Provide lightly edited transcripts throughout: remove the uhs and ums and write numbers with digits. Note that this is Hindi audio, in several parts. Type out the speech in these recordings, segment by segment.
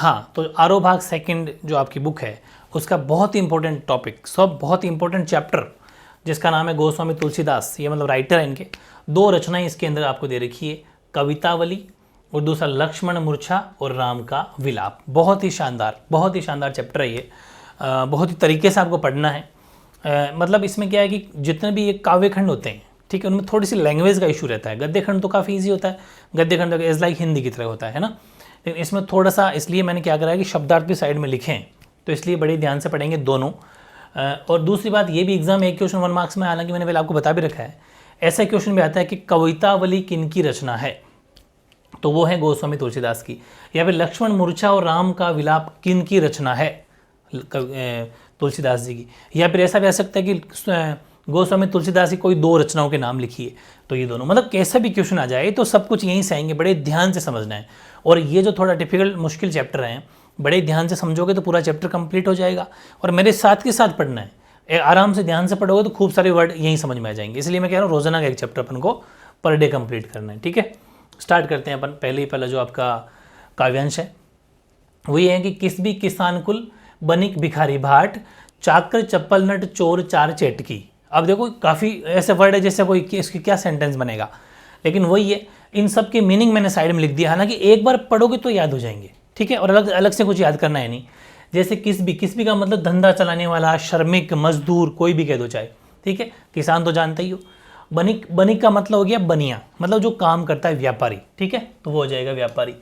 हाँ, तो आरोह भाग सेकंड जो आपकी बुक है उसका बहुत ही इंपॉर्टेंट टॉपिक, सब बहुत ही इंपॉर्टेंट चैप्टर जिसका नाम है गोस्वामी तुलसीदास, ये मतलब राइटर है इनके, 2 रचनाएं इसके अंदर आपको दे रखी है, कवितावली और दूसरा लक्ष्मण मूर्छा और राम का विलाप। बहुत ही शानदार चैप्टर है ये, बहुत ही तरीके से आपको पढ़ना है। मतलब इसमें क्या है कि जितने भी ये काव्य खंड होते हैं, ठीक है, उनमें थोड़ी सी लैंग्वेज का इशू रहता है। गद्य खंड तो काफ़ी ईजी होता है, गद्य खंड इज लाइक हिंदी की तरह होता है ना, लेकिन इसमें थोड़ा सा, इसलिए मैंने क्या करा है कि शब्दार्थ भी साइड में लिखे हैं, तो इसलिए बड़े ध्यान से पढ़ेंगे दोनों। और दूसरी बात, ये भी एग्जाम एक क्वेश्चन 1 मार्क्स में, हालांकि मैंने पहले आपको बता भी रखा है, ऐसा क्वेश्चन भी आता है कि कवितावली किनकी रचना है, तो वो है गोस्वामी तुलसीदास की। या फिर लक्ष्मण मूर्छा और राम का विलाप किनकी रचना है, तुलसीदास जी की। या फिर ऐसा भी आ सकता है कि गोस्वामी तुलसीदास की कोई 2 रचनाओं के नाम लिखिए, तो ये दोनों, मतलब कैसा भी क्वेश्चन आ जाए तो सब कुछ यहीं से आएंगे, बड़े ध्यान से समझना है। और ये जो थोड़ा डिफिकल्ट मुश्किल चैप्टर हैं, बड़े ध्यान से समझोगे तो पूरा चैप्टर कंप्लीट हो जाएगा। और मेरे साथ के साथ पढ़ना है, आराम से ध्यान से पढ़ोगे तो खूब सारे वर्ड यहीं समझ में आ जाएंगे। इसलिए मैं कह रहा हूँ रोजाना का एक चैप्टर अपन को पर डे कंप्लीट करना है, ठीक है। स्टार्ट करते हैं अपन। पहला जो आपका काव्यांश है वो ये है कि किस भी किसान कुल बनिक भिखारी भाट, चाकर चप्पल नट चोर चार चेटकी। अब देखो काफ़ी ऐसे वर्ड है जैसे कोई इसकी क्या सेंटेंस बनेगा, लेकिन वही है, इन सब के मीनिंग मैंने साइड में लिख दिया। हालांकि एक बार पढ़ोगे तो याद हो जाएंगे, ठीक है, और अलग से कुछ याद करना है नहीं। जैसे किस भी का मतलब धंधा चलाने वाला, श्रमिक, मजदूर, कोई भी कह दो चाहे, ठीक है। किसान तो जानते ही हो। बनिक का मतलब हो गया बनिया, मतलब जो काम करता है, व्यापारी, ठीक है, तो वो हो जाएगा व्यापारी।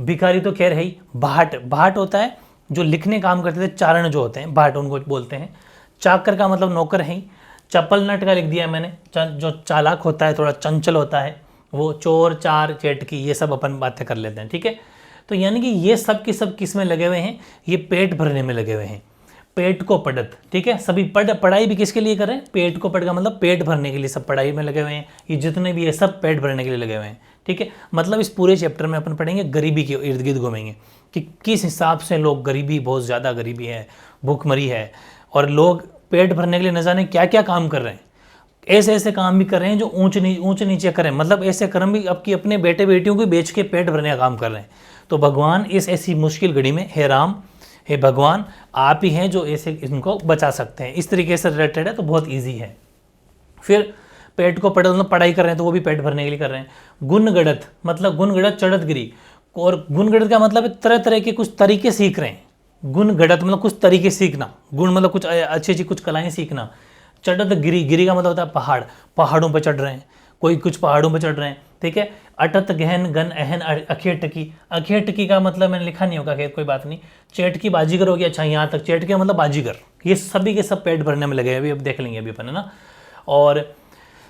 भिखारी तो खैर है ही। भाट होता है जो लिखने काम करते थे, चारण जो होते हैं, भाट उनको बोलते हैं। चाकर का मतलब नौकर है ही। चप्पल नट का लिख दिया मैंने, जो चालाक होता है, थोड़ा चंचल होता है वो। चोर चार चेटकी, ये सब अपन बातें कर लेते हैं, ठीक है। तो यानी कि ये सब की सब किस में लगे हुए हैं, ये पेट भरने में लगे हुए हैं। पेट को पढ़त, ठीक है, सभी पढ़ाई भी किसके लिए कर रहे हैं, पेट को पढ़ का मतलब पेट भरने के लिए सब पढ़ाई में लगे हुए हैं। ये जितने भी ये सब पेट भरने के लिए लगे हुए हैं, ठीक है। मतलब इस पूरे चैप्टर में अपन पढ़ेंगे, गरीबी के इर्द गिर्द घूमेंगे कि किस हिसाब से लोग, गरीबी, बहुत ज़्यादा गरीबी है, भूखमरी है, और लोग पेट भरने के लिए न जाने क्या क्या काम कर रहे हैं। ऐसे काम भी कर रहे हैं जो ऊंच नीचे करें, मतलब ऐसे कर्म भी अब कि अपने बेटे बेटियों को बेच के पेट भरने का काम कर रहे हैं। तो भगवान इस ऐसी मुश्किल घड़ी में, हे राम, हे भगवान, आप ही हैं जो ऐसे इनको बचा सकते हैं। इस तरीके से रिलेटेड है, तो बहुत ईजी है। फिर पेट को मतलब पढ़ाई कर रहे हैं, तो वो भी पेट भरने के लिए कर रहे हैं। गुणगढ़त मतलब गुणगढ़त चढ़त गिरी, और गुणगढ़त का मतलब तरह तरह के कुछ तरीके सीख रहे हैं। गुणगढ़त मतलब कुछ तरीके सीखना, गुण मतलब कुछ अच्छी कुछ कलाएं सीखना। चढ़त गिरी का मतलब होता है पहाड़, पहाड़ों पर चढ़ रहे हैं, कोई कुछ पहाड़ों पर चढ़ रहे हैं, ठीक है। अटत गहन गन अहन अखेटकी का मतलब मैंने लिखा नहीं होगा, खैर कोई बात नहीं। चेटकी बाजीगर हो गया, अच्छा यहाँ तक चेटकी मतलब बाजीगर। ये सभी के सब पेट भरने में लगे अभी, अब देख लेंगे अभी अपन, है ना। और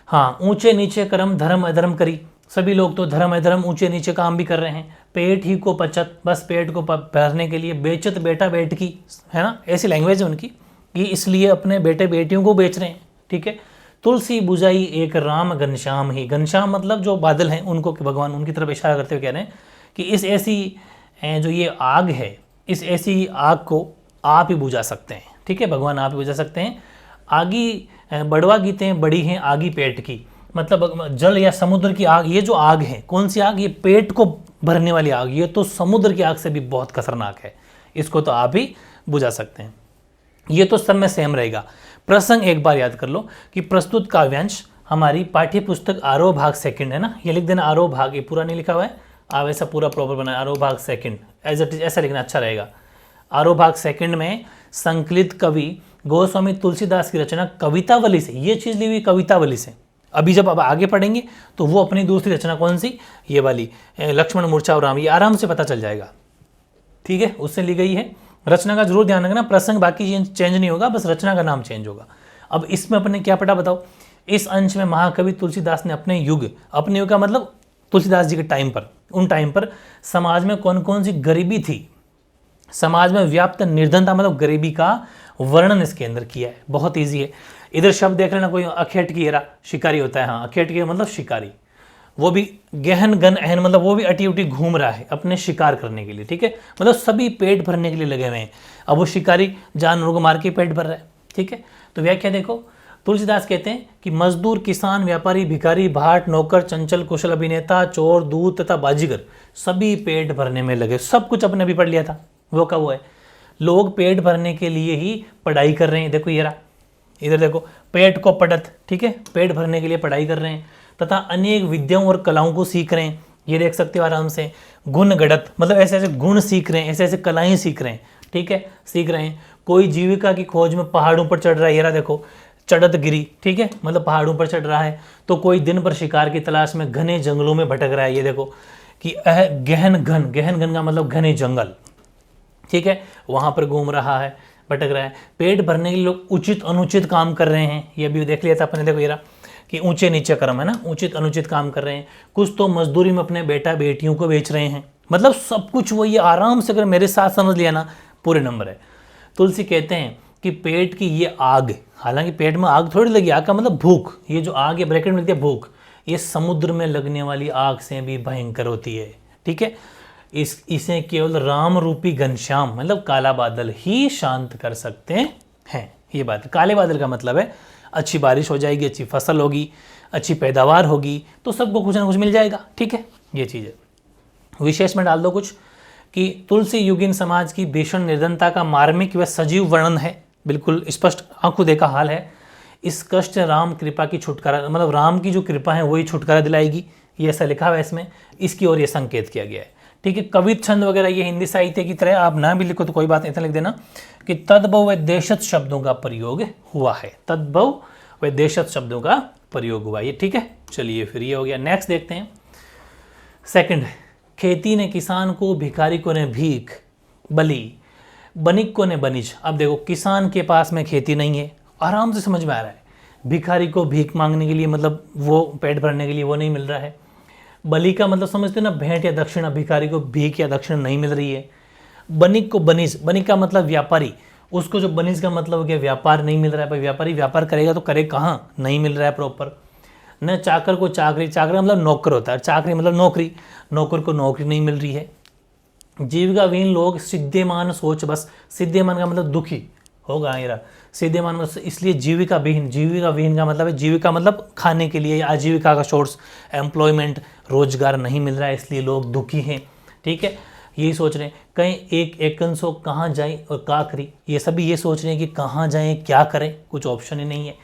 हाँ, ऊंचे नीचे कर्म धर्म अधर्म करी, सभी लोग तो धर्म अधर्म ऊंचे नीचे काम भी कर रहे हैं। पेट ही को पचत, बस पेट को भरने के लिए। बेचत बेटा बेट की, है ना, ऐसी लैंग्वेज है उनकी कि इसलिए अपने बेटे बेटियों को बेच रहे हैं, ठीक है। तुलसी बुझाई एक राम घनश्याम ही, घनश्याम मतलब जो बादल हैं उनको, भगवान उनकी तरफ इशारा करते हुए कह रहे हैं कि इस ऐसी जो ये आग है, इस ऐसी आग को आप ही बुझा सकते हैं, ठीक है, भगवान आप ही बुझा सकते हैं। आगी बड़वा गीतें बड़ी हैं आगी पेट की, मतलब जल या समुद्र की आग, ये जो आग है, कौन सी आग, ये पेट को भरने वाली आग, ये तो समुद्र की आग से भी बहुत खतरनाक है, इसको तो आप ही बुझा सकते हैं। ये तो सब में सेम रहेगा। प्रसंग एक बार याद कर लो कि प्रस्तुत काव्यांश हमारी पाठ्य पुस्तक आरोह भाग सेकंड है ना, ये लिख देना आरोह भाग, ये पूरा नहीं लिखा हुआ है, आप ऐसा पूरा प्रॉपर बनाए, आरोह भाग सेकंड एज इट इज, ऐसा लिखना अच्छा रहेगा। आरोह भाग सेकंड में संकलित कवि गोस्वामी तुलसीदास की रचना कवितावली से, ये चीज़ ली हुई कवितावली से। अभी जब अब आगे पढ़ेंगे तो वो अपनी दूसरी रचना कौन सी, ये वाली लक्ष्मण मूर्छा और राम, ये आराम से पता चल जाएगा, ठीक है, उससे ली गई है। रचना का जरूर ध्यान रखना, प्रसंग बाकी चेंज नहीं होगा, बस रचना का नाम चेंज होगा। अब इसमें अपने क्या पढ़ा बताओ। इस अंश में महाकवि तुलसीदास ने अपने युग का मतलब तुलसीदास जी के टाइम पर, उन टाइम पर समाज में कौन कौन सी गरीबी थी, समाज में व्याप्त निर्धनता मतलब गरीबी का वर्णन इसके अंदर किया है। बहुत ईजी है। इधर शब्द देख लेना, कोई अखेट की एरा शिकारी होता है, हाँ, अखेट की मतलब शिकारी, वो भी गहन गन अहन मतलब वो भी अटी उटी घूम रहा है अपने शिकार करने के लिए, ठीक है, मतलब सभी पेट भरने के लिए लगे हुए हैं। अब वो शिकारी जानवरों को मार के पेट भर रहा है, ठीक है। तो व्याख्या देखो, तुलसीदास कहते हैं कि मजदूर, किसान, व्यापारी, भिखारी, भाट, नौकर, चंचल, कुशल अभिनेता, चोर, दूत तथा बाजीगर सभी पेट भरने में लगे। सब कुछ अपने भी पढ़ लिया था, वो का वो है। लोग पेट भरने के लिए ही पढ़ाई कर रहे हैं, देखो ये रहा, इधर देखो, पेट को पढ़त, ठीक है, पेट भरने के लिए पढ़ाई कर रहे हैं, तथा अनेक विद्याओं और कलाओं को सीख रहे हैं, ये देख सकते हो आराम से। गुण गढ़त मतलब ऐसे ऐसे गुण सीख रहे हैं, ऐसे ऐसे कलाएं सीख रहे हैं, ठीक है, सीख रहे हैं। कोई जीविका की खोज में पहाड़ों पर चढ़ रहा है, ये रहा देखो, चढ़त गिरी, ठीक है, मतलब पहाड़ों पर चढ़ रहा है। तो कोई दिन पर शिकार की तलाश में घने जंगलों में भटक रहा है, ये देखो कि गहन घन, गहन घन का मतलब घने जंगल, ठीक है, वहां पर घूम रहा है, भटक रहा है। पेट भरने के लिए लोग उचित अनुचित काम कर रहे हैं, ये भी देख लिया था अपने, देखो ये रहा कि ऊंचे नीचे कर्म है ना, उचित अनुचित काम कर रहे हैं। कुछ तो मजदूरी में अपने बेटा बेटियों को बेच रहे हैं, मतलब सब कुछ वही आराम से, अगर मेरे साथ समझ लिया ना पूरे नंबर है। तुलसी कहते हैं कि पेट की ये आग, हालांकि पेट में आग थोड़ी लगी, आग का मतलब भूख, ये जो आग है ब्रैकेट में लिखते हैं भूख, ये समुद्र में लगने वाली आग से भी भयंकर होती है, ठीक है। इसे केवल राम रूपी घनश्याम मतलब काला बादल ही शांत कर सकते हैं, ये बात। काले बादल का मतलब है अच्छी बारिश हो जाएगी, अच्छी फसल होगी, अच्छी पैदावार होगी, तो सबको कुछ ना कुछ मिल जाएगा, ठीक है, ये चीज़ है। विशेष में डाल दो कुछ कि तुलसी युगीन समाज की भीषण निर्धनता का मार्मिक व सजीव वर्णन है, बिल्कुल स्पष्ट आंखों देखा हाल है। इस कष्ट राम कृपा की छुटकारा, मतलब राम की जो कृपा है वही छुटकारा दिलाएगी, ये ऐसा लिखा हुआ है इसमें, इसकी ओर ये संकेत किया गया है, ठीक है। कवित छंद वगैरह ये हिंदी साहित्य की तरह आप ना भी लिखो तो कोई बात नहीं, इतना लिख देना कि तद्भव व देशत शब्दों का प्रयोग हुआ है, तद्भव व देशत शब्दों का प्रयोग हुआ, ये ठीक है। चलिए फिर ये हो गया। नेक्स्ट देखते हैं सेकंड, खेती ने किसान को, भिखारी को ने भीख, बली बनिक को ने बनिज। अब देखो किसान के पास में खेती नहीं है, आराम से समझ में आ रहा है। भिखारी को भीख मांगने के लिए मतलब वो पेट भरने के लिए वो नहीं मिल रहा है। बलि का मतलब समझते ना, भेंट या दक्षिणा, भिखारी को भीख या दक्षिणा नहीं मिल रही है। बनिक को बनिज, बनिक का मतलब व्यापारी, उसको जो बनिज का मतलब हो गया व्यापार नहीं मिल रहा है। भाई व्यापारी व्यापार करेगा तो करे कहाँ, नहीं मिल रहा है प्रॉपर। न चाकर को चाकरी, चाकरी मतलब नौकर होता है, चाकरी मतलब नौकरी, नौकर को नौकरी नहीं मिल रही है। जीविका विहीन लोग सिद्धेमान सोच बस, सिद्धेमान का मतलब दुखी होगा, ये रहा सिद्धेमान मतलब, इसलिए जीविका विहीन, जीविका विहीन का मतलब है जीविका मतलब खाने के लिए, आजीविका का सोर्स, एम्प्लॉयमेंट, रोजगार नहीं मिल रहा है, इसलिए लोग दुखी हैं, ठीक है। यही सोच रहे हैं कहीं एक एकन सो कहाँ जाए और का करी, ये सभी ये सोच रहे हैं कि कहाँ जाएं क्या करें, कुछ ऑप्शन ही नहीं है।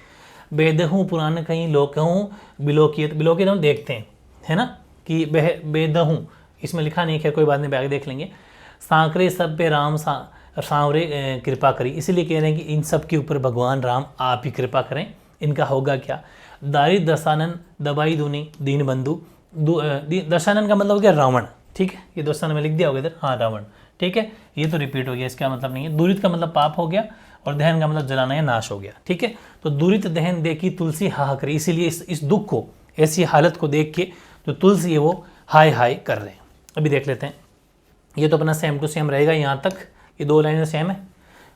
बेदहूँ पुराने कहीं लोकहूँ बिलोकियत, बिलोकियत हम देखते हैं है ना कि बेदहूँ, इसमें लिखा नहीं है, कोई बात नहीं, आगे देख लेंगे। सांकरे सब पे राम सांवरे कृपा करी, इसीलिए कह रहे हैं कि इन सब के ऊपर भगवान राम आप ही कृपा करें, इनका होगा क्या। दारिद दशानन दबाई दूनी दीन बंधु, दशानन का मतलब हो गया रावण, ठीक है, ये दशानन में लिख दिया होगा इधर, हाँ रावण, ठीक है, ये तो रिपीट हो गया, इसका मतलब नहीं है। दुरित का मतलब पाप हो गया और दहन का मतलब जलाना या नाश हो गया, ठीक है। तो दुरित दहन देखी तुलसी हाहा करी, इसीलिए इस दुख को, ऐसी हालत को देख के जो तुलसी है वो हाय हाय कर रहे हैं। अभी देख लेते हैं, ये तो अपना सेम टू सेम रहेगा, यहाँ तक ये दो लाइनें सेम है।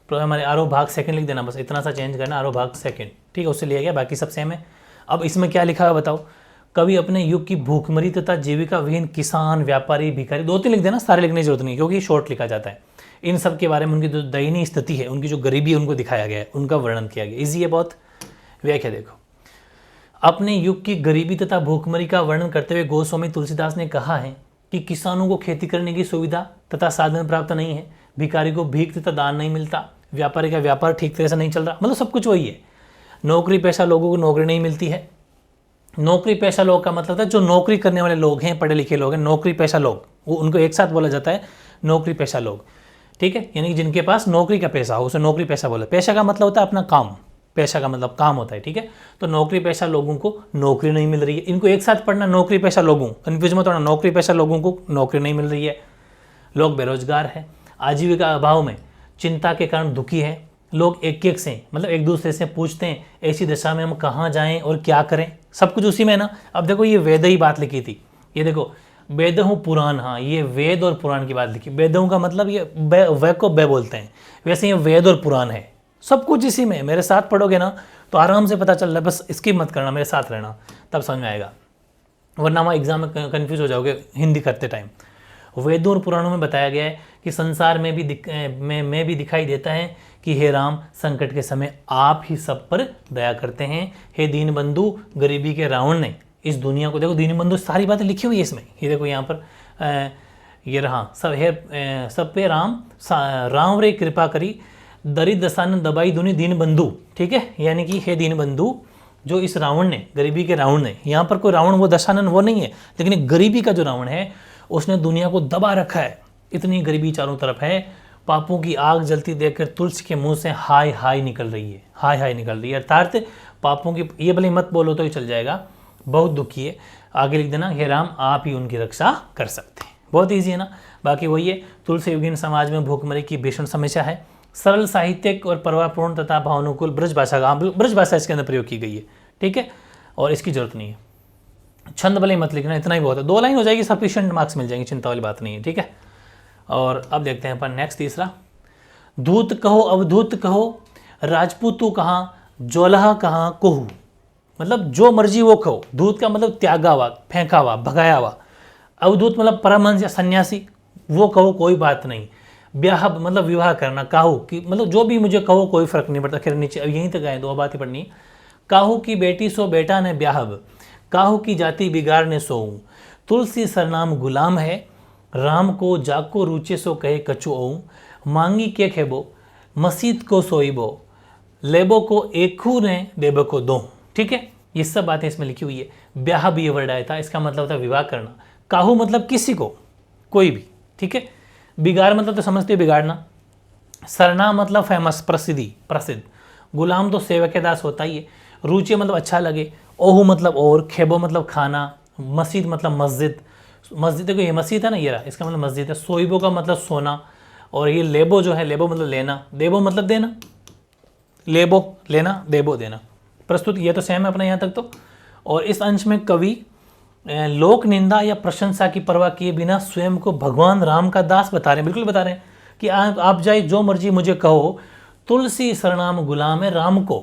तो हमारे आरोह भाग सेकंड लिख देना, बस इतना सा चेंज करना, आरोह भाग सेकंड, ठीक है, उससे लिया गया, बाकी सब सेम है। अब इसमें क्या लिखा है बताओ, कवि अपने युग की भूखमरी तथा जीविका विहीन किसान, व्यापारी, भिखारी, दो तीन लिख देना, सारे लिखने की जरूरत नहीं क्योंकि शॉर्ट लिखा जाता है। इन सब के बारे में उनकी जो दयनीय स्थिति है, उनकी जो गरीबी है उनको दिखाया गया है, उनका वर्णन किया गया, इजी है बहुत। व्याख्या देखो, अपने युग की गरीबी तथा भूखमरी का वर्णन करते हुए गोस्वामी तुलसीदास ने कहा है कि किसानों को खेती करने की सुविधा तथा साधन प्राप्त नहीं है, भिखारी को भीख तथा दान नहीं मिलता, व्यापारी का व्यापार ठीक तरह से नहीं चल रहा, मतलब सब कुछ वही है। नौकरी पेशा लोगों को नौकरी नहीं मिलती है। नौकरी पेशा लोग का मतलब है जो नौकरी करने वाले लोग हैं, पढ़े लिखे लोग हैं, नौकरी पेशा लोग, वो उनको एक साथ बोला जाता है नौकरी पेशा लोग, ठीक है, यानी कि जिनके पास नौकरी का पैसा हो उसे नौकरी पेशा बोला। पेशा का मतलब होता है अपना काम, पेशा का मतलब काम होता है, ठीक है। तो नौकरी पेशा लोगों को नौकरी नहीं मिल रही है, इनको एक साथ पढ़ना, नौकरी पेशा लोगों, कन्फ्यूज मत होना, नौकरी पेशा लोगों को नौकरी नहीं मिल रही है। लोग बेरोजगार है, आजीविका अभाव में चिंता के कारण दुखी है। लोग एक एक से मतलब एक दूसरे से पूछते हैं ऐसी दशा में हम कहाँ जाएं और क्या करें, सब कुछ उसी में है ना। अब देखो ये वेद ही बात लिखी थी, ये देखो वेदहूँ पुराण, हाँ ये वेद और पुराण की बात लिखी। वेदहूँ का मतलब ये वे को बे बोलते हैं, वैसे ये वेद और पुराण है, सब कुछ इसी में। मेरे साथ पढ़ोगे ना तो आराम से पता चल रहा है, बस स्किप मत करना, मेरे साथ रहना, तब समझ में आएगा, वरना वहाँ एग्जाम में कन्फ्यूज हो जाओगे हिंदी करते टाइम। वेदों और पुराणों में बताया गया है कि संसार में भी दिखाई देता है कि हे राम संकट के समय आप ही सब पर दया करते हैं। हे दीन बंधु, गरीबी के रावण ने इस दुनिया को, देखो दीन बंधु सारी बातें लिखी हुई है इसमें, ये देखो यहाँ पर ये रहा सब है, सब पे राम रे कृपा करी, दरी दसान दबाई दुनी दीन बंधु। ठीक है, यानी कि हे दीन बंधु, जो इस रावण ने, गरीबी के रावण ने, यहाँ पर कोई रावण वो दशानन वो नहीं है, लेकिन गरीबी का जो रावण है उसने दुनिया को दबा रखा है। इतनी गरीबी चारों तरफ है, पापों की आग जलती देखकर तुलसी के मुंह से हाय हाय निकल रही है, हाय हाय निकल रही है। अर्थात पापों की, ये भले मत बोलो तो ही चल जाएगा, बहुत दुखी है। आगे लिख देना, हे राम आप ही उनकी रक्षा कर सकते हैं। बहुत ईजी है ना। बाकी वही है, तुलसी युगीन समाज में भूखमरी की भीषण समस्या है। सरल साहित्यिक और प्रभावपूर्ण तथा भावानुकूल ब्रज भाषा इसके अंदर प्रयोग की गई है। ठीक है, और इसकी जरूरत नहीं है, छंद भले मत लिखना, इतना ही बहुत है, 2 लाइन हो जाएगी, सफिशिएंट मार्क्स मिल जाएंगे, चिंता वाली बात नहीं है। ठीक है, और अब देखते हैं अपन नेक्स्ट तीसरा, धूत कहो अवधूत कहो, राजपूतू कहाँ जोलहा कहाँ कोहू। मतलब जो मर्जी वो कहो। धूत का मतलब त्यागा हुआ, फेंका हुआ, भगाया हुआ। अवधूत मतलब परमहंस या सन्यासी, वो कहो कोई बात नहीं। ब्याह मतलब विवाह करना, काहू कि मतलब जो भी मुझे कहो कोई फर्क नहीं पड़ता। खैर नीचे अब यहीं तक आए, 2 बात ही पढ़नी। काहू की बेटी सो बेटा ने ब्याहब, काहू की जाति बिगाड़ ने सोऊं। तुलसी सरनाम गुलाम है, राम को जाको रूचे सो कहे कछु ओऊं। मांगी के खेबो मसीद को सोईबो, लेबो को एकू ने देबो को दो। ठीक है, ये सब बातें इसमें लिखी हुई है। ब्याह भी ये वर्ड आया था, इसका मतलब होता है विवाह करना। काहू मतलब किसी को, कोई भी। ठीक है, बिगाड़ मतलब तो समझते बिगाड़ना। सरनाम मतलब फेमस, प्रसिद्धि, प्रसिद्ध। गुलाम तो सेवक के दास होता ही है। रुचि मतलब अच्छा लगे। ओहू मतलब और, खेबो मतलब खाना, मस्जिद मतलब मस्जिद। मस्जिद देखो ये मस्जिद है ना, ये रहा, इसका मतलब मस्जिद है। सोइबो का मतलब सोना, और ये लेबो जो है, लेबो मतलब लेना, देबो मतलब देना। लेबो लेना, देबो देना। प्रस्तुत ये तो सेम है अपना यहाँ तक तो। और इस अंश में कवि लोक निंदा या प्रशंसा की परवाह किए बिना स्वयं को भगवान राम का दास बता रहे हैं। बिल्कुल बता रहे हैं कि आप जाए जो मर्जी मुझे कहो, तुलसी सरनाम गुलाम है राम को,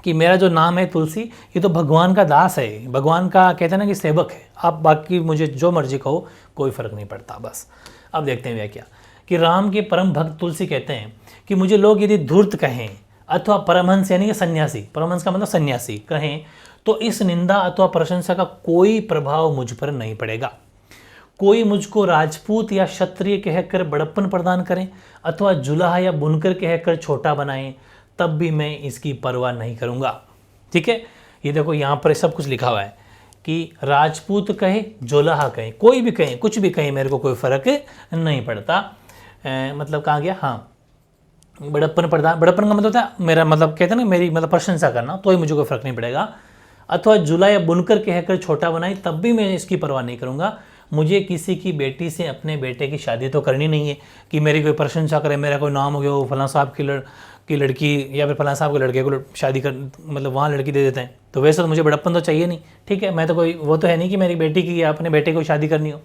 कि मेरा जो नाम है तुलसी, ये तो भगवान का दास है, भगवान का कहते हैं ना कि सेवक है। आप बाकी मुझे जो मर्जी कहो कोई फर्क नहीं पड़ता। बस अब देखते हैं व्याख्या, कि राम के परम भक्त तुलसी कहते हैं कि मुझे लोग यदि धूर्त कहें अथवा परमहंस यानी कि सन्यासी, परमहंस का मतलब सन्यासी कहें, तो इस निंदा अथवा प्रशंसा का कोई प्रभाव मुझ पर नहीं पड़ेगा। कोई मुझको राजपूत या क्षत्रिय कहकर बड़प्पन प्रदान करें अथवा जुलाहा या बुनकर कहकर छोटा बनाएं, तब भी मैं इसकी परवाह नहीं करूंगा। ठीक है, ये देखो यहाँ पर सब कुछ लिखा हुआ है कि राजपूत कहे, जोलाहा कहे, कोई भी कहे, कुछ भी कहे, मेरे को कोई फर्क नहीं पड़ता। मतलब कहाँ गया, हाँ, बड़प्पन प्रदान, बड़प्पन का मतलब होता है मेरा, मतलब कहते हैं ना मेरी मतलब प्रशंसा करना, तो ही मुझे कोई फर्क नहीं पड़ेगा। अथवा जुला या बुनकर कहकर छोटा बनाई, तब भी मैं इसकी परवाह नहीं करूँगा। मुझे किसी की बेटी से अपने बेटे की शादी तो करनी नहीं है कि मेरी कोई प्रशंसा करे, मेरा कोई नाम हो गया वो फलां साहब की लड़की या फिर फलां साहब के लड़के को शादी कर, मतलब वहाँ लड़की दे देते हैं। तो वैसे तो मुझे बड़प्पन तो चाहिए नहीं। ठीक है, मैं तो कोई वो तो है नहीं कि मेरी बेटी की या अपने बेटे को शादी करनी हो।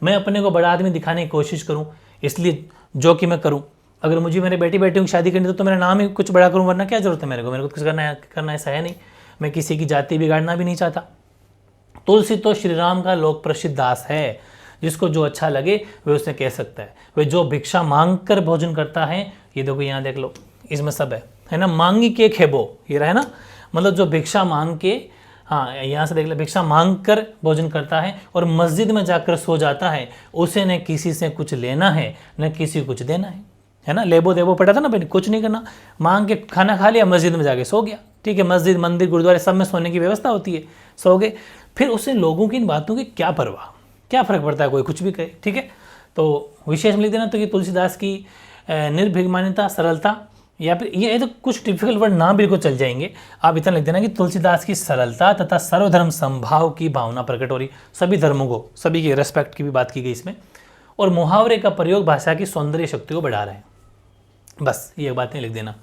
मैं अपने को बड़ा आदमी दिखाने की कोशिश करूँ, इसलिए जो कि मैं करूँ। अगर मुझे मेरे बेटियों की शादी करनी तो मेरा नाम ही कुछ बड़ा करूँ, वरना क्या जरूरत है मेरे को कुछ करना ऐसा है नहीं। मैं किसी की जाति बिगाड़ना भी नहीं चाहता। तुलसी तो श्री राम का लोक प्रसिद्ध दास है, जिसको जो अच्छा लगे वे उसे कह सकता है। वे जो भिक्षा मांग कर भोजन करता है, ये देखो यहाँ देख लो, इसमें सब है ना। मांगी के खेबो, ये रहा है ना, मतलब जो भिक्षा मांग के, हाँ यहाँ से देख लो, भिक्षा मांग कर भोजन करता है और मस्जिद में जाकर सो जाता है, उसे न किसी से कुछ लेना है न किसी को कुछ देना है ना। लेबो देबो पड़ा था ना भाई, कुछ नहीं करना, मांग के खाना खा लिया, मस्जिद में जाके सो गया। ठीक है, मस्जिद मंदिर गुरुद्वारे सब में सोने की व्यवस्था होती है, सो गए। फिर उसे लोगों की इन बातों की क्या परवाह, क्या फर्क पड़ता है, कोई कुछ भी कहे। ठीक है, तो विशेष में लिख देना तो कि तुलसीदास की निर्भिमान्यता, सरलता, या फिर ये तो कुछ डिफिकल्ट वर्ड ना बिल्कुल चल जाएंगे, आप इतना लिख देना कि तुलसीदास की सरलता तथा सर्वधर्म संभाव की भावना प्रकट हो रही, सभी धर्मों को, सभी की रेस्पेक्ट की भी बात की गई इसमें। और मुहावरे का प्रयोग भाषा की सौंदर्य शक्ति को बढ़ा रहे हैं। बस ये बातें लिख देना।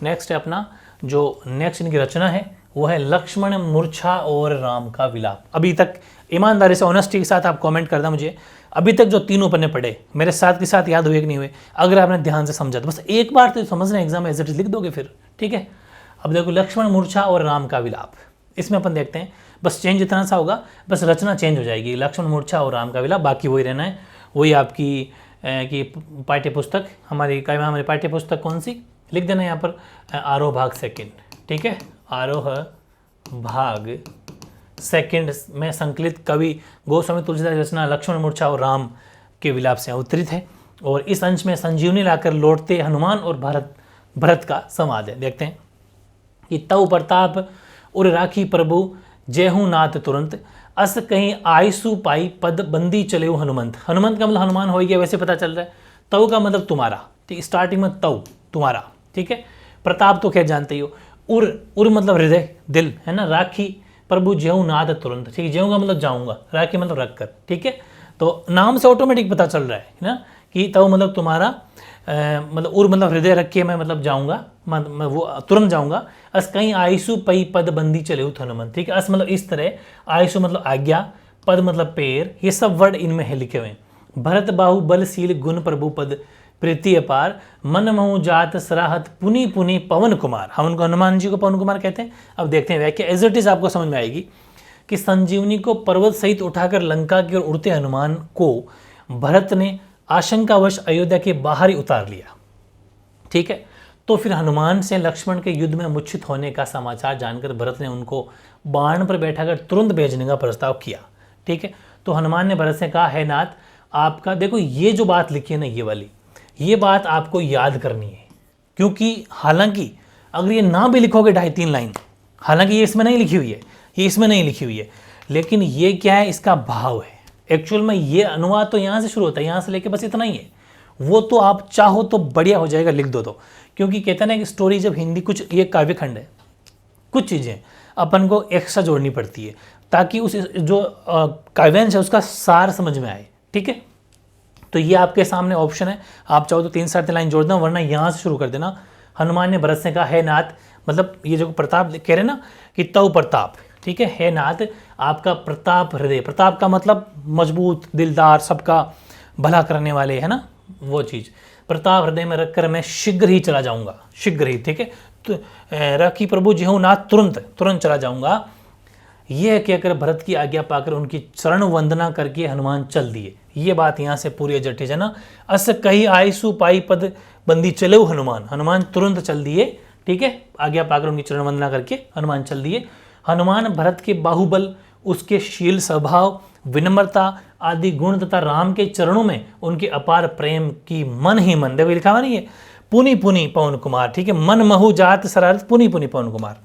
नेक्स्ट है अपना जो नेक्स्ट इनकी रचना है वो है लक्ष्मण मूर्छा और राम का विलाप। अभी तक ईमानदारी से, ऑनेस्टी के साथ आप कमेंट करना मुझे, अभी तक जो 3 पन्ने पढ़े मेरे साथ के साथ याद हुए कि नहीं हुए। अगर आपने ध्यान से समझा तो बस एक बार तो समझना, एग्जाम एज इट इज लिख दोगे फिर। ठीक है, अब देखो लक्ष्मण मूर्छा और राम का विलाप, इसमें अपन देखते हैं बस चेंज इतना सा होगा, बस रचना चेंज हो जाएगी, लक्ष्मण मूर्छा और राम का विलाप, बाकी वही रहना है। वही आपकी कि पाठ्य पुस्तक हमारी पाठ्य पुस्तक कौन सी, लिख देना यहाँ पर आरोह भाग 2। ठीक है, आरोह भाग 2 में संकलित कवि गोस्वामी तुलसीदास रचना लक्ष्मण मूर्छा और राम के विलाप से अवतरित है। और इस अंश में संजीवनी लाकर लौटते हनुमान और भरत का संवाद है। देखते हैं कि तव प्रताप उर राखी प्रभु जयहू नाथ तुरंत अस कहीं आयसु पाई पद बंदी चले हनुमंत। हनुमंत का मतलब हनुमान हो गया, वैसे पता चल रहा है। तव का मतलब तुम्हारा, ठीक, स्टार्टिंग में तव तुम्हारा, ठीक है। प्रताप तो खैर जानते ही हो। उर मतलब हृदय, दिल, है ना। राखी प्रभु ज्यों नाथ तुरंत, ठीक है। ज्यों का मतलब जाऊंगा, राखी मतलब रख कर, ठीक है। तो नाम से ऑटोमेटिक पता चल रहा है ना कि तव मतलब तुम्हारा, मतलब उर मतलब हृदय रख के मैं मतलब जाऊंगा, मैं वो तुरंत जाऊंगा। अस कहीं आयसु पई पद बंदी चले हनुमंत, ठीक है। अस मतलब इस तरह, आयसु मतलब आज्ञा, पद मतलब पैर, ये सब वर्ड इनमें है लिखे हुए हैं। भरत बाहु बलशील गुण प्रभु पद प्रीति अपार मन महु जात सराहत पुनि पुनि पवन कुमार। हम उनको, हनुमान जी को पवन कुमार कहते हैं। अब देखते हैं व्याख्या, एज इट इज आपको समझ में आएगी कि संजीवनी को पर्वत सहित उठाकर लंका की ओर उड़ते हनुमान को भरत ने आशंकावश अयोध्या के बाहर ही उतार लिया, ठीक है। तो फिर हनुमान से लक्ष्मण के युद्ध में मूर्छित होने का समाचार जानकर भरत ने उनको बाण पर बैठाकर तुरंत भेजने का प्रस्ताव किया, ठीक है। तो हनुमान ने भरत से कहा, है नाथ आपका, देखो ये जो बात लिखी है ना, ये वाली, ये बात आपको याद करनी है। क्योंकि हालांकि अगर ये ना भी लिखोगे 2.5-3 लाइन, हालांकि ये इसमें नहीं लिखी हुई है, ये इसमें नहीं लिखी हुई है, लेकिन ये क्या है, इसका भाव है। एक्चुअल में ये अनुवाद तो यहाँ से शुरू होता है, यहाँ से लेके बस इतना ही है। वो तो आप चाहो तो बढ़िया हो जाएगा, लिख दो तो। क्योंकि कहते हैं ना कि स्टोरी जब हिंदी, कुछ ये काव्यखंड है, कुछ चीज़ें अपन को एक्स्ट्रा जोड़नी पड़ती है ताकि उस जो काव्यांश है उसका सार समझ में आए, ठीक है। तो ये आपके सामने ऑप्शन है, आप चाहो तो 3-4 लाइन जोड़ दो, वरना यहाँ से शुरू कर देना। हनुमान ने भरत से कहा, है नाथ, मतलब ये जो प्रताप कह रहे ना कि तव प्रताप, ठीक है नाथ आपका प्रताप हृदय, प्रताप का मतलब मजबूत, दिलदार, सबका भला करने वाले, है ना, वो चीज़। प्रताप हृदय में रखकर मैं शीघ्र ही चला जाऊंगा, शीघ्र ही, ठीक है। तो राखी प्रभु जी हूँ नाथ तुरंत चला जाऊंगा। यह कहकर भरत की आज्ञा पाकर उनकी चरण वंदना करके हनुमान चल दिए। ये बात यहाँ से पूरी जटिल है ना। अस कही आयसु पाई पद बंदी चले हनुमान तुरंत चल दिए, ठीक है। आज्ञा पाकर उनकी चरण वंदना करके हनुमान चल दिए। हनुमान भरत के बाहुबल, उसके शील स्वभाव, विनम्रता आदि गुण तथा राम के चरणों में उनके अपार प्रेम की मन ही मन, देखो लिखा हुआ नहीं है, पुनि पुनि पवन कुमार, ठीक है। मन महु जात सरारत पुनि पुनि पवन कुमार,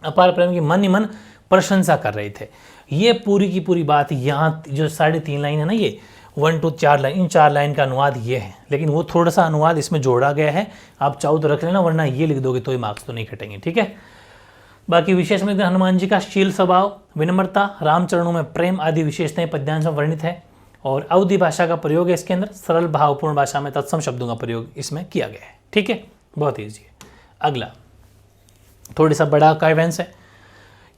अपार प्रेम की मन ही मन प्रशंसा कर रहे थे। ये पूरी की पूरी बात यहाँ जो 3.5 लाइन है ना, ये 1 to 4 लाइन, इन 4 लाइन का अनुवाद ये है। लेकिन वो थोड़ा सा अनुवाद इसमें जोड़ा गया है, आप चाहो तो रख लेना, वरना ये लिख दोगे तो ही मार्क्स तो नहीं कटेंगे, ठीक है। बाकी विशेष में हनुमान जी का शील स्वभाव, विनम्रता, रामचरणों में प्रेम आदि विशेषताएं पद्यांश में वर्णित है। और अवधि भाषा का प्रयोग है इसके अंदर, सरल भावपूर्ण भाषा में तत्सम शब्दों का प्रयोग इसमें किया गया है, ठीक है। बहुत ईजी है। अगला थोड़ी सा बड़ा काव्यांश है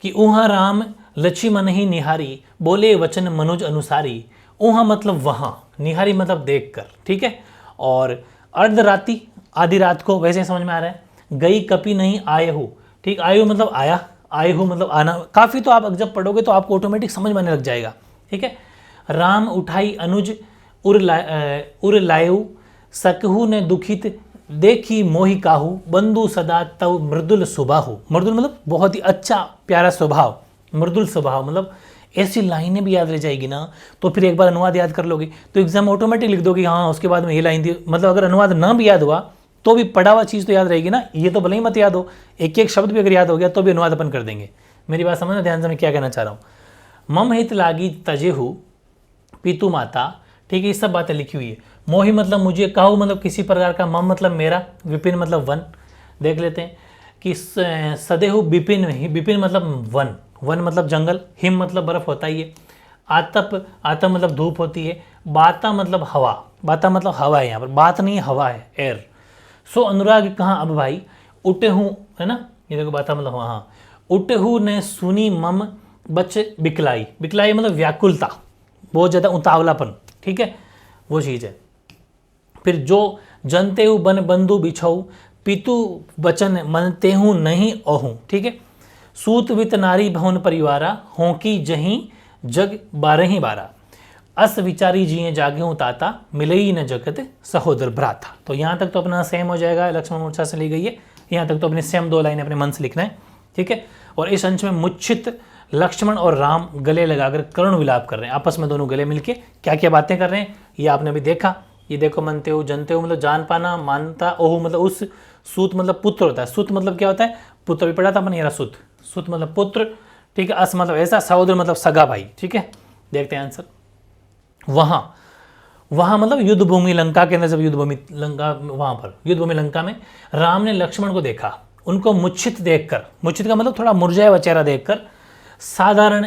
कि ऊहा राम लक्ष्मण ही निहारी बोले वचन मनुज अनुसारी। ऊहा मतलब वहाँ, निहारी मतलब देख कर, ठीक है। और अर्धराति आधी रात को, वैसे समझ में आ रहा है। गई कपि नहीं आए हो, ठीक, आयु मतलब आया, आए हो मतलब आना। काफ़ी तो आप जब पढ़ोगे तो आपको ऑटोमेटिक समझ में आने लग जाएगा, ठीक है। राम उठाई अनुज उर लायु सकहु ने दुखित देखी मोहि काहू बंधु सदा तव मृदुल सुबाहु। मृदुल मतलब बहुत ही अच्छा प्यारा स्वभाव, मृदुल स्वभाव मतलब ऐसी लाइनें भी याद रह जाएगी ना, तो फिर एक बार अनुवाद याद कर लोगे तो एग्जाम ऑटोमेटिक लिख दोगे, हाँ उसके बाद में ये लाइन थी। मतलब अगर अनुवाद ना भी याद हुआ तो भी पढ़ा हुआ चीज़ तो याद रहेगी ना। ये तो भले ही मत याद हो, एक एक शब्द भी अगर याद हो गया तो भी अनुवाद अपन कर देंगे। मेरी बात समझना ध्यान से, मैं क्या कहना चाह रहा हूँ। मम हित लागी तजेहु पितु माता, ठीक है, ये सब बातें लिखी हुई है। मोहि मतलब मुझे, काहू मतलब किसी प्रकार का, मम मतलब मेरा, विपिन मतलब वन। देख लेते हैं कि सदेहु विपिन, विपिन मतलब वन, वन मतलब जंगल, हिम मतलब बर्फ होता ही है। आतप, आतप मतलब धूप होती है। बाता मतलब हवा, बाता मतलब हवा है, यहाँ पर बात नहीं हवा है, एयर। सो अनुराग कहाँ अब भाई उठे हूँ, है ना, ये देखो बाता मतलब हाँ। उठे हूँ ने सुनी मम बच बिकलाई, बिकलाई मतलब व्याकुलता, बहुत ज़्यादा उतावलापन, ठीक है, वो चीज़ है। फिर जो जनते हूँ बन बंधु बिछऊ पितु वचन मनते हूँ नहीं ओहूँ, ठीक है। सूत वित नारी भवन परिवारा होंकी जहीं जग 12 अस विचारी जिये जागे हूँ ताता मिले ही न जगत सहोदर भ्राता। तो यहाँ तक तो अपना सेम हो जाएगा, लक्ष्मण मूर्छा से ली गई है। यहाँ तक तो अपने सेम 2 लाइन अपने मन से लिखना है, ठीक है। और इस अंश में मूर्छित लक्ष्मण और राम गले लगाकर करुण विलाप कर रहे हैं, आपस में दोनों गले मिलके क्या क्या बातें कर रहे हैं ये आपने भी देखा। ये देखो, मनते हो जनते हो मतलब जान पाना, मानता ओहु मतलब उस, सूत मतलब पुत्र होता है, सूत मतलब क्या होता है, पुत्र भी पढ़ा था अपने, सूत, सूत मतलब पुत्र, ठीक है। अस मतलब ऐसा, सहोदर मतलब सगा भाई, ठीक है। देखते हैं आंसर। वहां मतलब युद्ध भूमि लंका के अंदर, जब युद्ध भूमि लंका, वहां पर युद्ध भूमि लंका में राम ने लक्ष्मण को देखा, उनको मूर्छित देखकर, मूर्छित का मतलब थोड़ा मुरझाया हुआ चेहरा देखकर, साधारण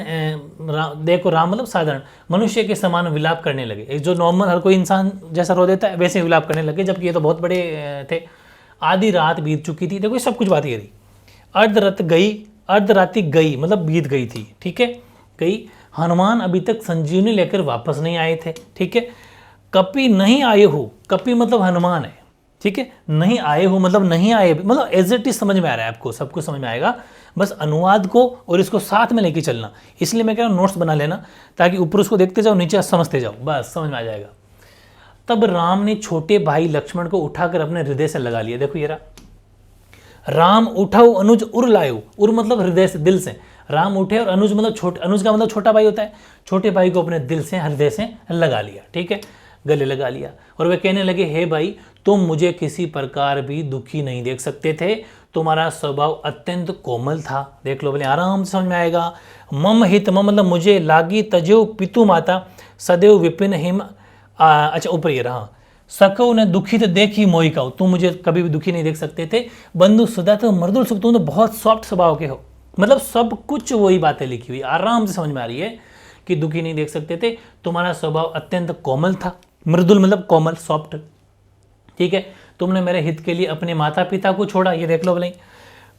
देखो राम मतलब साधारण मनुष्य के समान विलाप करने लगे। एक जो नॉर्मल हर कोई इंसान जैसा रो देता है वैसे विलाप करने लगे, जबकि ये तो बहुत बड़े थे। आधी रात बीत चुकी थी, देखो ये सब कुछ बात ये रही। अर्धरात्रि गई मतलब बीत गई थी, ठीक है, गई। हनुमान अभी तक संजीवनी लेकर वापस नहीं आए थे, ठीक है। कपि नहीं आए हो, कपि मतलब हनुमान है, ठीक है। नहीं आए हो मतलब नहीं आए, मतलब एज इट इज समझ में आ रहा है आपको, सब कुछ समझ में आएगा, बस अनुवाद को और इसको साथ में लेके चलना। इसलिए मैं कह रहा हूँ नोट्स बना लेना, ताकि ऊपर उसको देखते जाओ, नीचे समझते जाओ, बस समझ में आ जाएगा। तब राम ने छोटे भाई लक्ष्मण को उठाकर अपने हृदय से लगा लिया। देखो ये रहा, राम उठाओ अनुज उर लायो, उर मतलब हृदय से, दिल से। राम उठे और अनुज मतलब छोटे, अनुज का मतलब छोटा भाई होता है, छोटे भाई को अपने दिल से, हृदय से लगा लिया, ठीक है, गले लगा लिया। और वे कहने लगे, हे भाई तुम मुझे किसी प्रकार भी दुखी नहीं देख सकते थे, तुम्हारा स्वभाव अत्यंत कोमल था। देख लो, बोले आराम से समझ में आएगा। मम हित, मम मतलब मुझे, लागी तजो पितु माता सदैव विपिन हिम, अच्छा ऊपर ये रहा, सकौ ने दुखित देखी मोहि कहू, तुम मुझे कभी भी दुखी नहीं देख सकते थे। बंधु सदा तो मृदुल सुख, तुम तो बहुत सॉफ्ट स्वभाव के हो। मतलब सब कुछ वही बातें लिखी हुई, आराम से समझ में आ रही है कि दुखी नहीं देख सकते थे, तुम्हारा स्वभाव अत्यंत कोमल था। मृदुल मतलब कोमल, सॉफ्ट, ठीक है। तुमने मेरे हित के लिए अपने माता पिता को छोड़ा, ये देख लो बोले।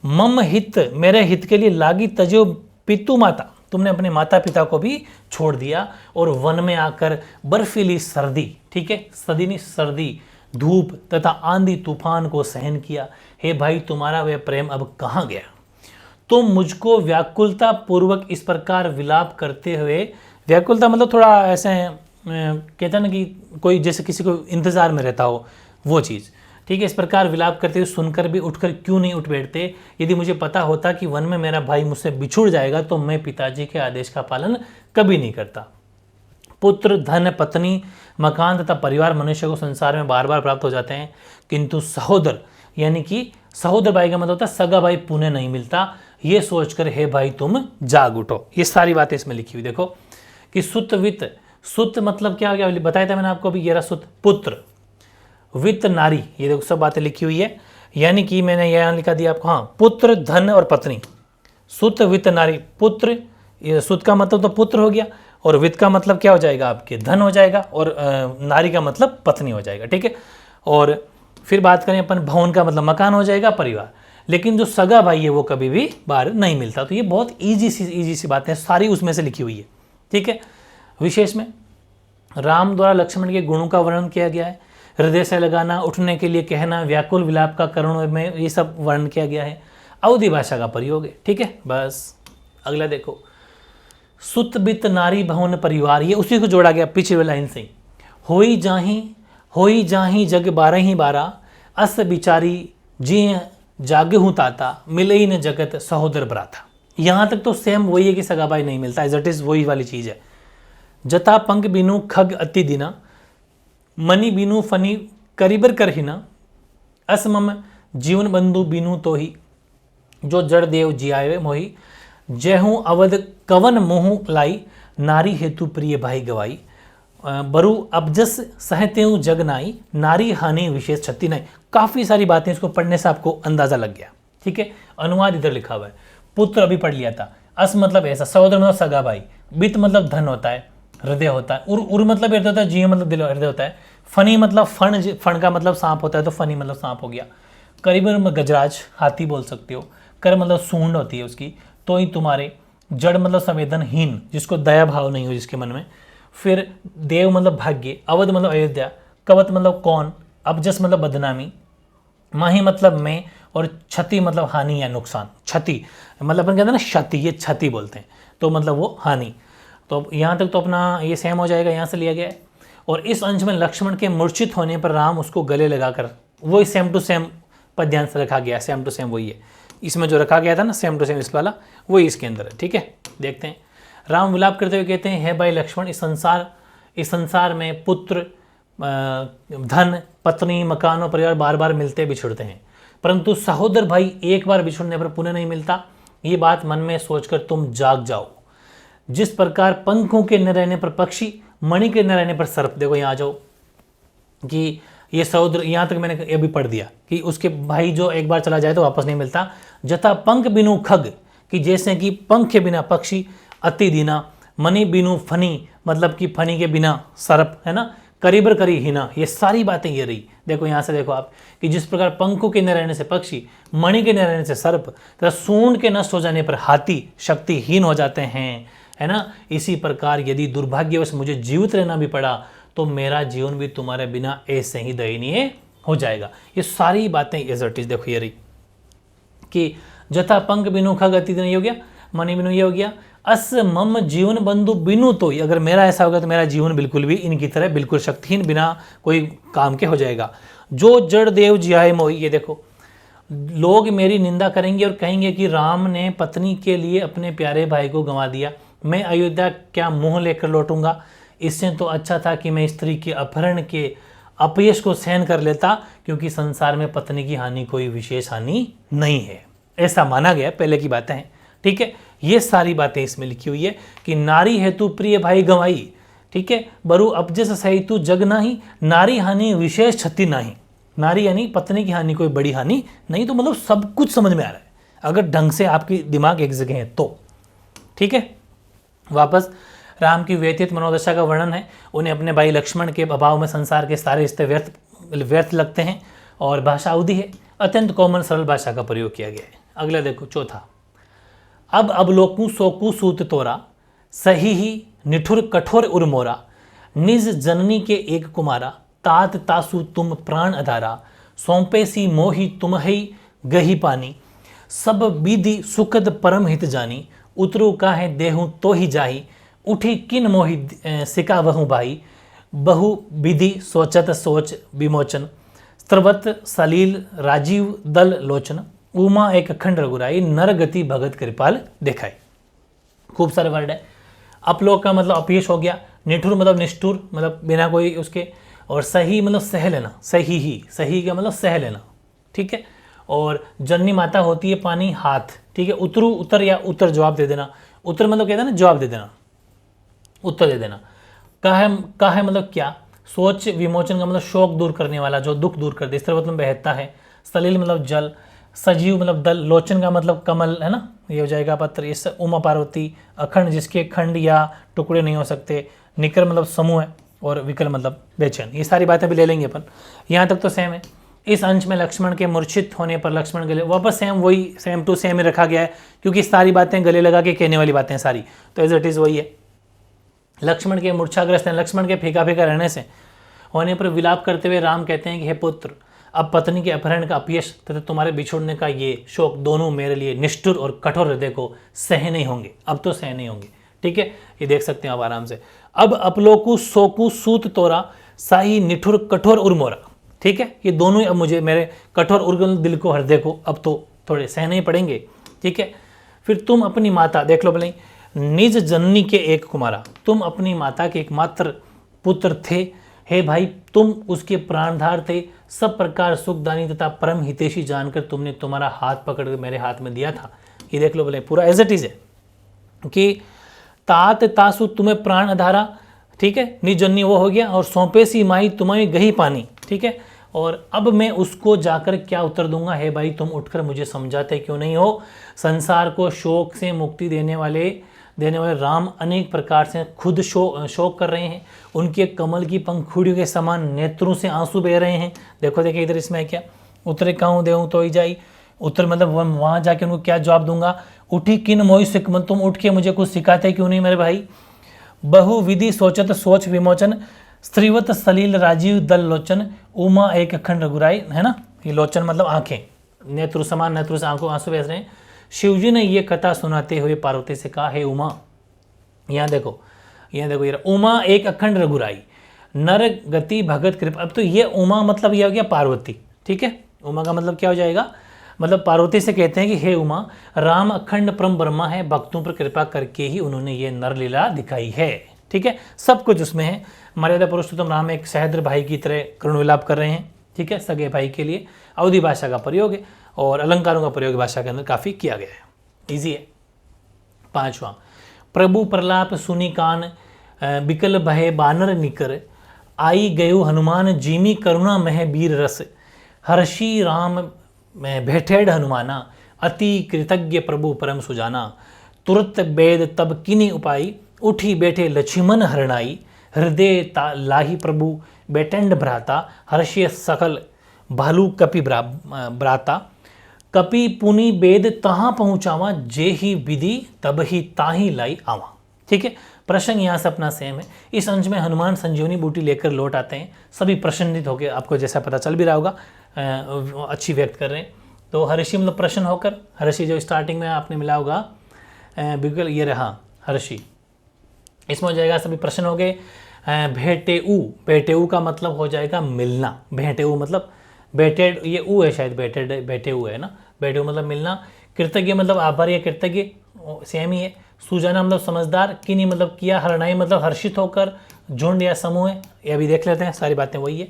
मम हित, मेरे हित के लिए लागी तजो पितु माता, तुमने अपने माता पिता को भी छोड़ दिया और वन में आकर बर्फीली सर्दी, ठीक है, सदी सर्दी, धूप तथा आंधी तूफान को सहन किया। हे भाई तुम्हारा वह प्रेम अब कहाँ गया। तुम मुझको व्याकुलता पूर्वक इस प्रकार विलाप करते हुए, व्याकुलता मतलब थोड़ा ऐसे कहते हैं ना कि कोई जैसे किसी को इंतजार में रहता हो, वो चीज़, ठीक है। इस प्रकार विलाप करते हुए सुनकर भी उठकर क्यों नहीं उठ बैठते। यदि मुझे पता होता कि वन में मेरा भाई मुझसे बिछुड़ जाएगा तो मैं पिताजी के आदेश का पालन कभी नहीं करता। पुत्र, धन, पत्नी, मकान तथा परिवार मनुष्य को संसार में बार बार प्राप्त हो जाते हैं, किंतु सहोदर यानी कि सहोदर भाई का मतलब होता है सगा भाई पुण्य नहीं मिलता। ये सोचकर हे भाई तुम जाग उठो। ये सारी बातें इसमें लिखी हुई देखो कि सुत वित्त, सुत मतलब क्या क्या बताया था मैंने आपको अभी, ये रहा सुत, पुत्र, वित्त, नारी, ये देखो सब बातें लिखी हुई है। यानी कि मैंने यहाँ लिखा दिया आपको, हाँ, पुत्र, धन और पत्नी, सुत, वित्त, नारी। पुत्र, ये सुत का मतलब तो पुत्र हो गया, और वित्त का मतलब क्या हो जाएगा आपके, धन हो जाएगा, और नारी का मतलब पत्नी हो जाएगा, ठीक है। और फिर बात करें अपन, भवन का मतलब मकान हो जाएगा, परिवार। लेकिन जो सगा भाई है वो कभी भी बाहर नहीं मिलता। तो ये बहुत इजी सी बातें सारी उसमें से लिखी हुई है, ठीक है। विशेष में राम द्वारा लक्ष्मण के गुणों का वर्णन किया गया है। हृदय से लगाना, उठने के लिए कहना, व्याकुल विलाप का करुण में, ये सब वर्णन किया गया है। अवधि भाषा का प्रयोग है, ठीक है। बस अगला देखो, सुत, बित, नारी, भवन, परिवार, ये उसी को जोड़ा गया पिछले लाइन से। होई जाही जग 12 अस बिचारी जी जागे हूँ ताता, मिले ही न जगत सहोदर भ्राता। यहाँ तक तो सेम वही है कि सगा भाई नहीं मिलता, एज इट इज वही वाली चीज़ है। जता पंख बिनु खग अति दिना, मणि बिनु फनी करीबर कर हिना, असमम जीवन बंधु बिनु तो ही, जो जड़ देव जियावे मोही, जयहूँ अवध कवन मोह लाई, नारी हेतु प्रिय भाई गवाई, बरु अबजस सहतेऊ जग नाई, नारी हानि विशेष क्षति नहीं। काफ़ी सारी बातें, इसको पढ़ने से आपको अंदाजा लग गया, ठीक है। अनुवाद इधर लिखा हुआ है। पुत्र अभी पढ़ लिया था, अस मतलब ऐसा, सहोदर मतलब सगा भाई, बित मतलब धन होता है, हृदय होता है, उर मतलब हृदय होता है, जी मतलब दिल, हृदय होता है, फनी मतलब फण का मतलब सांप होता है, तो फनी मतलब सांप हो गया, करीबन मतलब गजराज, हाथी बोल सकते हो, कर मतलब सूंड होती है उसकी, तो ही तुम्हारे, जड़ मतलब संवेदनहीन, जिसको दया भाव नहीं हो जिसके मन में, फिर देव मतलब भाग्य, अवध मतलब अयोध्या, कवत मतलब कौन, अबजस मतलब बदनामी, माही मतलब मैं, और क्षति मतलब हानि या नुकसान। क्षति मतलब अपन कहते हैं ना क्षति, ये क्षति बोलते हैं, तो मतलब वो हानि। तो यहाँ तक तो अपना ये सेम हो जाएगा, यहाँ से लिया गया है। और इस अंश में लक्ष्मण के मूर्छित होने पर राम उसको गले लगाकर, वही सेम टू सेम पद्यांश रखा गया, सेम टू सेम वही है। इसमें जो रखा गया था ना सेम टू सेम इस वाला, वही इसके अंदर है। ठीक है, देखते हैं। राम विलाप करते हुए कहते हैं, हे भाई लक्ष्मण, इस संसार में पुत्र, धन, पत्नी, मकान और परिवार बार बार मिलते बिछुड़ते हैं, परंतु सहोदर भाई एक बार बिछुड़ने पर पुनः नहीं मिलता। ये बात मन में सोचकर तुम जाग जाओ। जिस प्रकार पंखों के न रहने पर पक्षी, मणि के न रहने पर सर्प, देखो यहाँ आ जाओ कि ये सहोदर, यहाँ तक मैंने ये भी पढ़ दिया कि उसके भाई जो एक बार चला जाए तो वापस नहीं मिलता। जथा पंख बिनु खग, कि जैसे कि पंख के बिना पक्षी, अति दीना, मणि बिनु फनी, मतलब कि फनी के बिना सर्प, है ना, करीबर करी हीना, ये सारी बातें ये रही। देखो यहाँ से देखो आप कि जिस प्रकार पंखों के न रहने से पक्षी, मणि के न रहने से सर्प तथा सूंड के नष्ट हो जाने पर हाथी शक्तिहीन हो जाते हैं, है ना, इसी प्रकार यदि दुर्भाग्यवश मुझे जीवित रहना भी पड़ा तो मेरा जीवन भी तुम्हारे बिना ऐसे ही दयनीय हो जाएगा। ये सारी बातें एज इट इज देखो ये रही कि जथा पंख बिनु खग, अति नहीं हो गया, मणि बिनु ये हो गया, अस मम जीवन बंधु बिनु, तो अगर मेरा ऐसा होगा तो मेरा जीवन बिल्कुल भी इनकी तरह बिल्कुल शक्तिहीन, बिना कोई काम के हो जाएगा। जो जड़ देव जियाए मोही, ये देखो लोग मेरी निंदा करेंगे और कहेंगे कि राम ने पत्नी के लिए अपने प्यारे भाई को गंवा दिया, मैं अयोध्या क्या मुंह लेकर लौटूंगा। इससे तो अच्छा था कि मैं स्त्री के अपहरण के अपयश को सहन कर लेता, क्योंकि संसार में पत्नी की हानि कोई विशेष हानि नहीं है, ऐसा माना गया, पहले की बातें हैं। ठीक है, ये सारी बातें इसमें लिखी हुई है कि नारी हेतु प्रिय भाई गंवाई, ठीक है, बरु अपजस सहितु जग नाही, नारी हानि विशेष क्षति नाही। नारी यानी पत्नी की हानि कोई बड़ी हानि नहीं, तो मतलब सब कुछ समझ में आ रहा है अगर ढंग से आपकी दिमाग एक जगह है तो। ठीक है, वापस राम की व्यतीत मनोदशा का वर्णन है। उन्हें अपने भाई लक्ष्मण के अभाव में संसार के सारे रिश्ते व्यर्थ लगते हैं, और भाषा अवधि है, अत्यंत कोमल सरल भाषा का प्रयोग किया गया है। अगला देखो चौथा, अब अवलोकू सोकू सूत तोरा, सही ही निठुर कठोर उर्मोरा, निज जननी के एक कुमारा, तात तासु तुम प्राण अधारा, सौंपे सी मोही तुम ही गही पानी, सब विधि सुखद परम हित जानी, उतरू काहे देहू तो ही जाही, उठी किन मोही सिका वहु भाई, बहु विधि सोचत सोच विमोचन, स्त्रवत सलील राजीव दल लोचन, उमा एक अखंड रघुराई, नर गति भगत कृपाल दिखाई। खूब सारे वर्ड है। अपलोक का मतलब अपयश हो गया, निठुर मतलब निष्ठुर, मतलब बिना कोई उसके, और सही मतलब सह लेना, सही ही, सही का मतलब सह लेना। ठीक है, और जननी माता होती है पानी हाथ। ठीक है, उतरू उतर या उत्तर जवाब दे देना, उत्तर मतलब कहते हैं ना जवाब दे देना, उत्तर दे देना। काहे मतलब क्या, सोच विमोचन का मतलब शोक दूर करने वाला, जो दुख दूर कर दे, स्त्रवत मतलब बहता है, सलील मतलब जल, सजीव मतलब दल, लोचन का मतलब कमल, है ना, ये हो जाएगा पत्र। इस उमा पार्वती, अखंड जिसके खंड या टुकड़े नहीं हो सकते, निकर मतलब समूह है, और विकल मतलब बेचैन। ये सारी बातें भी ले लेंगे अपन, यहाँ तक तो सेम है। इस अंश में लक्ष्मण के मूर्छित होने पर लक्ष्मण गले, वापस सेम वही सेम टू सेम ही रखा गया है, क्योंकि सारी बातें गले लगा के कहने वाली बातें सारी, तो एज इट इज वही है। लक्ष्मण के मूर्छाग्रस्त हैं, लक्ष्मण के फीका फीका रहने से होने पर विलाप करते हुए राम कहते हैं कि हे पुत्र, अब पत्नी के अपहरण का अपयश तथा तुम्हारे बिछोड़ने का ये शोक दोनों मेरे लिए निष्ठुर और कठोर हृदय को सह नहीं होंगे, अब तो सह नहीं होंगे। ठीक है, ये देख सकते हैं आप आराम से। अब अपलोकू सोकू सूत तोरा, साही निठुर कठोर उर्मोरा। ठीक है, ये दोनों ही अब मुझे मेरे कठोर उर्गल दिल को, हृदय को अब तो थोड़े सहने ही पड़ेंगे। ठीक है, फिर तुम अपनी माता, देख लो भले, निज जननी के एक कुमारा, तुम अपनी माता के एकमात्र पुत्र थे, हे भाई तुम उसके प्राणधार थे, सब प्रकार सुखदानी तथा परम हितेशी जानकर तुमने तुम्हारा हाथ पकड़ कर मेरे हाथ में दिया था। ये देख लो भले, पूरा एज इट इज है कि तात तासु तुम्हें प्राण अधारा। ठीक है, निज जननी वो हो गया, और सौंपे सी माई तुम्हारी गही पानी। ठीक है, और अब मैं उसको जाकर क्या उत्तर दूंगा, हे भाई तुम उठकर मुझे समझाते क्यों नहीं हो। संसार को शोक से मुक्ति देने वाले राम अनेक प्रकार से खुद शोक कर रहे हैं, उनके कमल की पंखुड़ियों के समान नेत्रों से आंसू बह रहे हैं। देखो देखिए इधर इसमें क्या, उतरे कहूँ देऊँ तो ही जाई, उत्तर मतलब वहाँ जाके उनको क्या जवाब दूंगा। उठी किन मोहि सिख, तुम उठ के मुझे कुछ सिखाते क्यों नहीं मेरे भाई। बहु विधि सोचत सोच विमोचन, स्त्रीवत सलील राजीव दल लोचन, उमा एक अखंड रघुराई, है ना, ये लोचन मतलब आंखें, नेत्र समान नेत्रों से आंखों आंसू बह रहे हैं। शिवजी ने ये कथा सुनाते हुए पार्वती से कहा, हे उमा, यहाँ देखो ये उमा एक अखंड रघुराई, नर गति भगत कृपा। अब तो ये उमा मतलब ये हो गया पार्वती। ठीक है, उमा का मतलब क्या हो जाएगा, मतलब पार्वती से कहते हैं कि हे उमा, राम अखंड परम ब्रह्मा है, भक्तों पर कृपा करके ही उन्होंने ये नरलीला दिखाई है। ठीक है, सब कुछ उसमें है। मर्यादा पुरुषोत्तम राम एक सहद्र भाई की तरह करुण विलाप कर रहे हैं। ठीक है, सगे भाई के लिए अवधि भाषा का प्रयोग है और अलंकारों का प्रयोग भाषा के अंदर काफ़ी किया गया है। ईजी है। 5वां, प्रभु प्रलाप सुनी कान, बिकल भय बानर निकर, आई गयो हनुमान जीमी करुणा मह बीर रस, हर्षि राम में भेठेड हनुमाना, अति कृतज्ञ प्रभु परम सुजाना, तुरत वेद तब किनी उपाई, उठी बैठे लक्ष्मण हरणाई, हृदय लाही प्रभु बेटेंड भ्राता, हर्षि सकल भालू कपि भ्राता, कपि पुनि वेद तहाँ पहुँचावा, जे ही विधि तब ही ताही लाई आवा। ठीक है, प्रसंग यहाँ से अपना सेम है। इस अंश में हनुमान संजीवनी बूटी लेकर लौट आते हैं, सभी प्रसन्नित होकर, आपको जैसा पता चल भी रहा होगा, अच्छी व्यक्त कर रहे हैं। तो हर्षि मतलब प्रसन्न होकर, हर्षि जो स्टार्टिंग में आपने मिला होगा बिल्कुल ये रहा हर्षि, इसमें हो जाएगा सभी प्रसन्न हो गए। भेटेऊ, भेटेऊ का मतलब हो जाएगा मिलना, भेटेऊ मतलब भेटेड, ये ऊ है शायद, भेटेड भेटेऊ है ना, भेटेऊ मतलब मिलना। कृतज्ञ मतलब आभारी या कृतज्ञ, सेम ही है। सुजाना मतलब समझदार, किनी मतलब किया, हरणाई मतलब हर्षित होकर, झुंड या समूह है, ये अभी देख लेते हैं, सारी बातें वही है।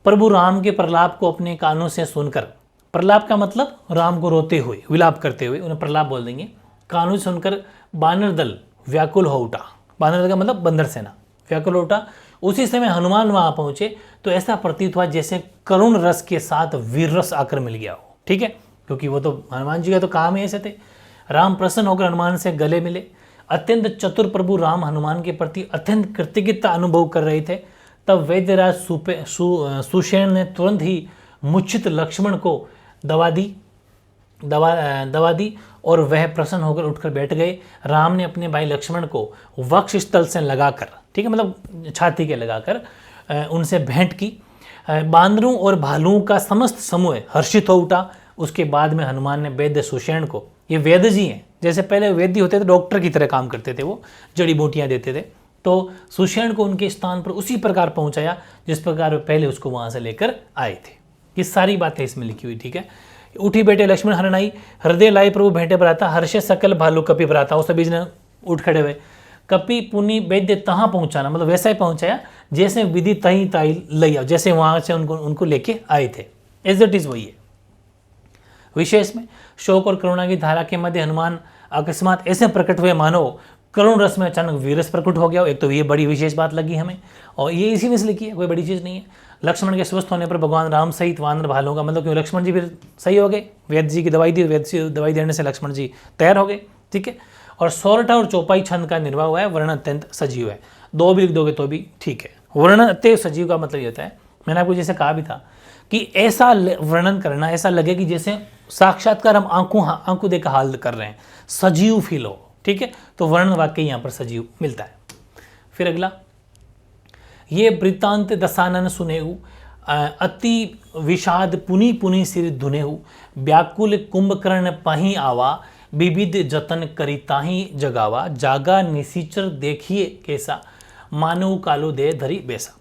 प्रभु राम के प्रलाप को अपने कानों से सुनकर, प्रलाप का मतलब राम को रोते हुए, विलाप करते हुए, उन्हें प्रलाप बोल देंगे। कानों से सुनकर बानर दल व्याकुल हो उठा, बानर दल का मतलब बंदर सेना, व्याकुल हो उठा। उसी समय हनुमान वहां पहुंचे तो ऐसा प्रतीत हुआ जैसे करुण रस के साथ वीर रस आकर मिल गया हो। ठीक है, क्योंकि वो तो हनुमान जी का तो काम ही ऐसे थे। राम प्रसन्न होकर हनुमान से गले मिले। अत्यंत चतुर प्रभु राम हनुमान के प्रति अत्यंत कृतज्ञता अनुभव कर रहे थे। तब वैद्यराज सुषेण ने तुरंत ही मूर्छित लक्ष्मण को दवा दी और वह प्रसन्न होकर उठकर बैठ गए। राम ने अपने भाई लक्ष्मण को वक्ष स्थल से लगाकर, ठीक है मतलब छाती के लगाकर, उनसे भेंट की। बांदरों और भालुओं का समस्त समूह हर्षित हो उठा। उसके बाद में हनुमान ने वैद्य सुषेण को, ये वैद्य जी हैं, जैसे पहले वैद्य होते थे डॉक्टर की तरह काम करते थे, वो जड़ी बूटियाँ देते थे, तो सुषेण को उनके स्थान पर उसी प्रकार पहुंचाया जिस प्रकार वे पहले उसको वहां से लेकर आए थे। ये सारी बातें इसमें लिखी हुई। ठीक है, उठी बेटे लक्ष्मण हरणाई, हृदय लाई प्रभु भेंटे भराता, हर्षे सकल भालू कपि भराता। वो सभी ने उठ खड़े हुए। कपि पुनि वैद्य तहाँ पहुंचाना मतलब वैसा ही पहुंचाया जैसे विधि तही ताई लैया, जैसे वहां से उनको लेके आए थे, एज इट इज वही है। विशेष में शोक और करुणा की धारा के मध्य हनुमान अकस्मात ऐसे प्रकट हुए मानो करुण रस में अचानक वीरस प्रकट हो गया। एक तो ये बड़ी विशेष बात लगी हमें, और ये इसी में से लिखी है, कोई बड़ी चीज़ नहीं है। लक्ष्मण के स्वस्थ होने पर भगवान राम सहित वानर भालों का मतलब क्यों लक्ष्मण जी फिर सही हो गए, वैद्य जी की दवाई दी, वैद्य जी दवाई देने से लक्ष्मण जी तैयार हो गए। ठीक है, और सोरठा और चौपाई छंद का निर्वाह हुआ है। वर्ण अत्यंत सजीव है, दो भी लिख दोगे तो भी ठीक है। वर्ण अत्यंत सजीव का मतलब ये होता है, मैंने आपको जैसे कहा भी था कि ऐसा वर्णन करना, ऐसा लगे कि जैसे साक्षात्कार हम आंखों देकर हाल कर रहे हैं, सजीव फील हो। ठीक है, तो वर्ण वाक्य यहाँ पर सजीव मिलता है। फिर अगला, ये वृत्तांत दसानन सुनेहु, अति विषाद पुनि पुनि सिर धुनेहु, व्याकुल कुंभकर्ण पही आवा, विविध जतन करी ताही जगावा, जागा निसीचर देखिए कैसा, मानव कालो दे धरी बेसा।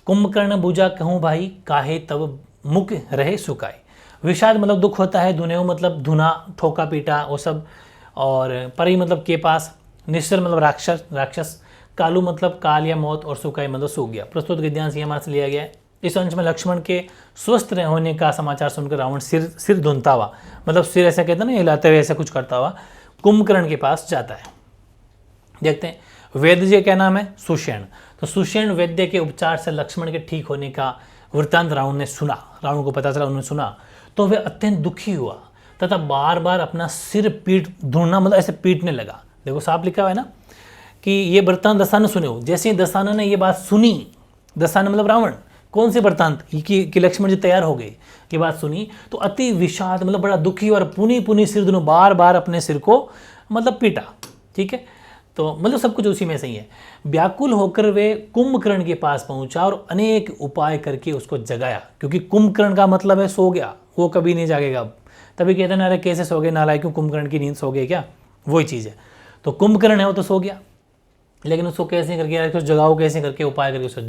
कुंभकर्ण बुझा कहूँ भाई, काहे तब मुख रहे सुकाए। विषाद मतलब दुख होता है, धुनेहु मतलब धुना, ठोका पीटा वो सब, और परी मतलब के पास, निश्चर मतलब राक्षस, कालू मतलब काल या मौत, और सुकाई मतलब सूख गया। प्रस्तुत गद्यांश हमारे से लिया गया है। इस अंश में लक्ष्मण के स्वस्थ होने का समाचार सुनकर रावण सिर धुनता हुआ, मतलब सिर ऐसा कहते हैं ना हिलाते हुए ऐसा कुछ करता हुआ कुंभकर्ण के पास जाता है। देखते हैं वैद्य जी क्या नाम है, सुषेण। तो सुषेण वैद्य के उपचार से लक्ष्मण के ठीक होने का वृत्तांत रावण ने सुना, रावण को पता चला, उन्होंने सुना तो वह अत्यंत दुखी हुआ तथा बार बार अपना सिर पीट ढूंढना मतलब ऐसे पीटने लगा। देखो साफ लिखा हुआ है ना कि ये वृत्तांत दसानन सुने हो। जैसे ही दसानन ने ये बात सुनी, दसानन मतलब रावण, कौन से वृत्तांत कि लक्ष्मण जी तैयार हो गए, ये बात सुनी तो अति विषाद मतलब बड़ा दुखी और पुनी पुनी सिर दोनों बार बार अपने सिर को मतलब पीटा। ठीक है, तो मतलब सब कुछ उसी में सही है। व्याकुल होकर वे कुंभकर्ण के पास पहुंचा और अनेक उपाय करके उसको जगाया, क्योंकि कुंभकर्ण का मतलब है सो गया, वो कभी नहीं जागेगा। तभी कहते हैं ना, अरे कैसे सो गए नालायक, क्यों कुंभकर्ण की नींद सो गए क्या, वही चीज़ है। तो कुंभकर्ण है वो तो सो गया, लेकिन उसको कैसे करके, उसको जगाओ कैसे करके, उपाय करके उसको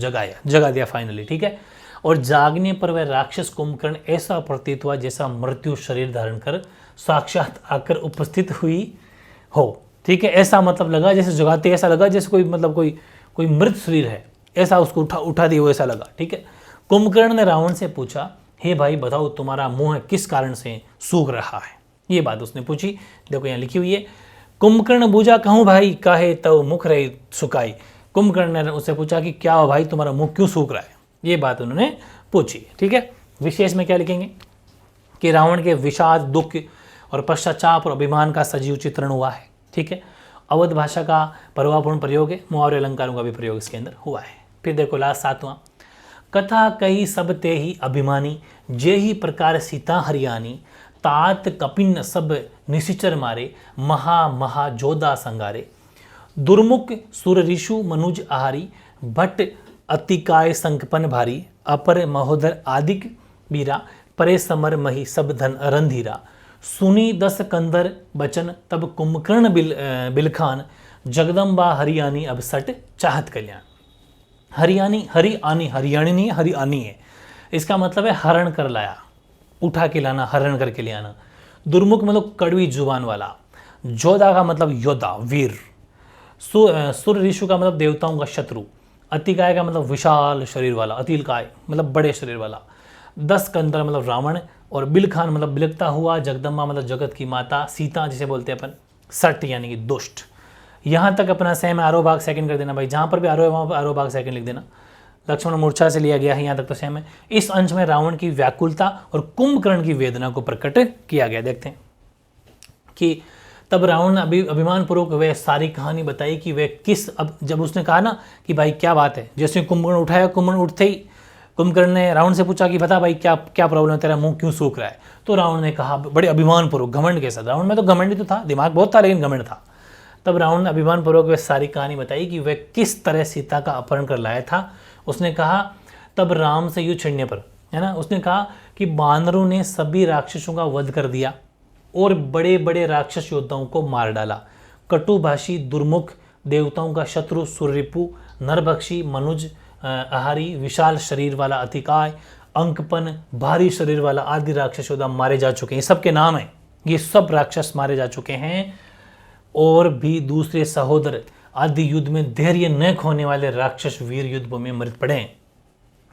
जगा दिया फाइनली। ठीक है, और जागने पर वह राक्षस कुंभकर्ण ऐसा प्रतीत हुआ जैसा मृत्यु शरीर धारण कर साक्षात आकर उपस्थित हुई हो। ठीक है, ऐसा मतलब लगा जैसे जगाते, ऐसा लगा जैसे कोई मतलब कोई मृत शरीर है, ऐसा उसको उठा दिया, ऐसा लगा। ठीक है, कुंभकर्ण ने रावण से पूछा, हे भाई बताओ तुम्हारा मुंह किस कारण से सूख रहा है, ये बात उसने पूछी। देखो यहाँ लिखी हुई है, कुंभकर्ण बूझा कहूँ भाई काहे तो मुख रहे सुखाई। कुंभकर्ण ने उससे पूछा कि क्या हो भाई तुम्हारा मुंह क्यों सूख रहा है, ये बात उन्होंने पूछी। ठीक है, विशेष में क्या लिखेंगे कि रावण के विषाद, दुख और पश्चाताप और अभिमान का सजीव चित्रण हुआ है। ठीक है, अवध भाषा का प्रभावपूर्ण प्रयोग है, मुहावरे अलंकारों का भी प्रयोग इसके अंदर हुआ है। फिर देखो लास्ट 7वां, कथा कही सब ते ही अभिमानी, जे ही प्रकार सीता हरियाणी, तात कपिन सब निशिचर मारे, महा महा जोधा संगारे। दुर्मुख सुर ऋषु मनुज आहारी, भट्ट अतिकाय संकपन भारी, अपर महोदर आदिक बीरा, परे समर मही सब धन रंधीरा। सुनी 10 कंदर बचन तब कुंभकर्ण बिलखान, जगदम्बा हरियाणी अब सट चाहत कल्याण। हरियाणी हरियाणी नहीं, हरियाणी है, इसका मतलब है हरण कर लाया, उठा के लाना, हरण करके ले आना। दुर्मुख मतलब कड़वी जुबान वाला। जोधा का मतलब योद्धा, वीर। सुर ऋषु का मतलब देवताओं का शत्रु। अतिकाय का मतलब विशाल शरीर वाला, अतिलकाय मतलब बड़े शरीर वाला। 10 कंदर मतलब रावण, और बिलखान मतलब बिलकता हुआ, जगदम्बा मतलब जगत की माता, सीता जिसे बोलते हैं अपन, सट यानी कि दुष्ट। यहाँ तक अपना सेम आरो भाग सेकंड कर देना भाई, जहाँ पर भी आरो है वहाँ पर आरो भाग सेकंड लिख देना। लक्ष्मण मूर्छा से लिया गया है, यहाँ तक तो सेम है। इस अंश में रावण की व्याकुलता और कुंभकर्ण की वेदना को प्रकट किया गया। देखते हैं कि तब रावण अभिमान पूर्वक वह सारी कहानी बताई कि वह किस, अब जब उसने कहा ना कि भाई क्या बात है, जैसे कुंभकर्ण उठाया, कुंभकर्ण उठते ही कुंभकर्ण ने रावण से पूछा कि बता भाई क्या क्या प्रॉब्लम है, तेरा मुंह क्यों सूख रहा है। तो रावण ने कहा बड़े अभिमान पूर्वक, घमंड के साथ, रावण में तो घमंडी तो था, दिमाग बहुत था लेकिन घमंड था। तब रावण ने अभिमान पूर्वक वह सारी कहानी बताई कि वह किस तरह सीता का अपहरण कर लाया था। उसने कहा तब राम से युद्ध छिड़ने पर, है ना, उसने कहा कि बानरों ने सभी राक्षसों का वध कर दिया और बड़े बड़े राक्षस योद्धाओं को मार डाला। कटुभाषी, दुर्मुख, देवताओं का शत्रु सुररिपु, नरभक्षी, मनुज आहारी, विशाल शरीर वाला अतिकाय, अंकपन, भारी शरीर वाला आदि राक्षस योद्धा मारे जा चुके हैं। ये सब के नाम हैं, ये सब राक्षस मारे जा चुके हैं। और भी दूसरे सहोदर आदि युद्ध में धैर्य न खोने वाले राक्षस वीर युद्ध में मृत पड़े हैं,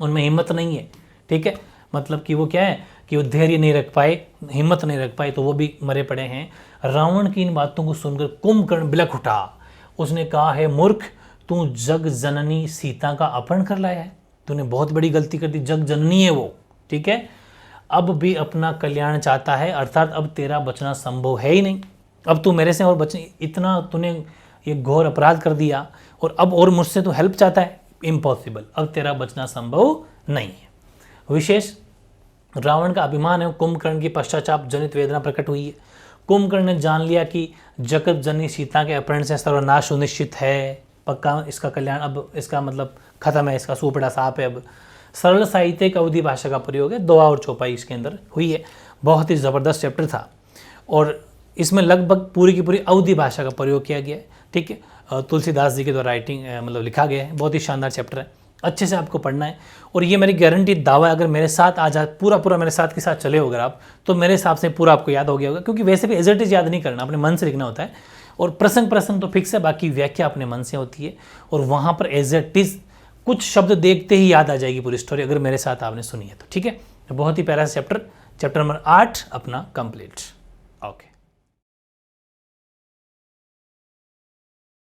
उनमें हिम्मत नहीं है। ठीक है, मतलब कि वो क्या है कि वो धैर्य नहीं रख पाए, हिम्मत नहीं रख पाए, तो वो भी मरे पड़े हैं। रावण की इन बातों को सुनकर कुंभकर्ण बिलख उठा। उसने कहा, है मूर्ख, तू जग जननी सीता का अपहरण कर लाया है, तूने बहुत बड़ी गलती कर दी, जग जननी है वो। ठीक है, अब भी अपना कल्याण चाहता है, अर्थात अब तेरा बचना संभव है ही नहीं। अब तू मेरे से और बच, इतना तूने ये घोर अपराध कर दिया और अब और मुझसे तू हेल्प चाहता है, इम्पॉसिबल, अब तेरा बचना संभव नहीं है। विशेष रावण का अभिमान है, कुंभकर्ण की पश्चाताप जनित वेदना प्रकट हुई है। कुंभकर्ण ने जान लिया कि जगत जननी सीता के अपहरण से सर्वनाश सुनिश्चित है, पक्का इसका कल्याण, अब इसका मतलब खत्म है, इसका सूपड़ा साफ है। अब सरल साहित्य एक अवधि भाषा का प्रयोग है, दोहा और चौपाई इसके अंदर हुई है। बहुत ही ज़बरदस्त चैप्टर था और इसमें लगभग पूरी की पूरी अवधि भाषा का प्रयोग किया गया है। ठीक है, तुलसीदास जी के द्वारा राइटिंग मतलब लिखा गया है, बहुत ही शानदार चैप्टर है, अच्छे से आपको पढ़ना है। और ये मेरी गारंटी दावा है, अगर मेरे साथ आ जाए, पूरा मेरे साथ के साथ चले हो अगर आप, तो मेरे हिसाब से पूरा आपको याद हो गया होगा, क्योंकि वैसे भी एज इट इज़ याद नहीं करना, अपने मन से लिखना होता है। और प्रसंग तो फिक्स है, बाकी व्याख्या अपने मन से होती है और वहाँ पर एज इट इज़ कुछ शब्द देखते ही याद आ जाएगी पूरी स्टोरी, अगर मेरे साथ आपने सुनी है तो। ठीक है, बहुत ही प्यारा चैप्टर नंबर 8 अपना कंप्लीट। ओके।